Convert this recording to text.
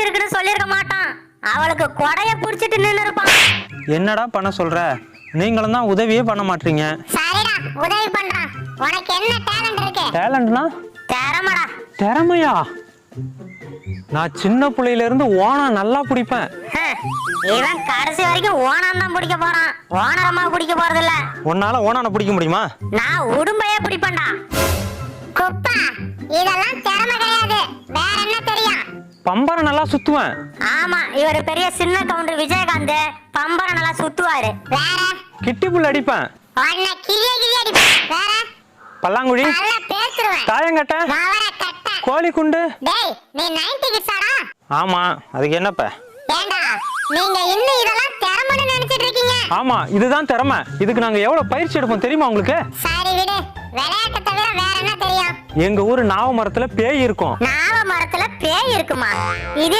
இருக்குன்னு சொல்லிருக்க மாட்டான். அவளுக்கு கொடைய புடிச்சிட்டு நின்னு இருப்பான். என்னடா பண்ண சொல்ற? நீங்களும் தான் உதவியே பண்ண மாட்டீங்க. சரிடா, உதவி பண்றான். உனக்கு என்ன டேலண்ட் இருக்கு? டேலண்ட்னா? திறமைடா. திறமையா? நான் சின்ன பிள்ளையில இருந்து ஓணம் நல்லா பிடிப்பேன். இவன் கடைசி வரைக்கும் ஓணம் தான் பிடிக்க போறான். ஓனரமா பிடிக்க போறது இல்ல. உன்னால ஓணான பிடிக்க முடியுமா? நான் உடும்பையே பிடிப்பேன்டா. குப்பா, இதெல்லாம் திறமை கிடையாது. வேற என்ன தெரியும்? பம்பரம் நல்லா சுத்துவேன். ஆமா, இவர் பெரிய சின்ன கவுண்டர் விஜயகாந்த். பம்பரம் நல்லா சுத்துவாரு. வேற? கிட்டி புல் அடிப்பேன். உன்னை கிரிய கிரிய அடிப்பேன். வேற? பல்லாங்குழி, நல்லா பேசுறேன். தாயங்கட்ட, மவர கட்ட. கோழி குண்டு. டேய், நீ 90 கிட்ஸாடா? ஆமா, அதுக்கு என்னப்ப? ஏண்டா, நீங்க இன்னும் இதெல்லாம் திறமைன்னு நினைச்சிட்டு இருக்கீங்க? ஆமா, இதுதான் திறமை. இதுக்கு நாங்க எவ்வளவு பயிற்சி எடுப்போம் தெரியுமா உங்களுக்கு? சரி விடு. விளையாட்டை தவிர வேற என்ன தெரியும்? எங்க ஊரு நாவ மரத்துல பேய் இருக்கும். நாவ மரத்துல பேய் இருக்குமா? இது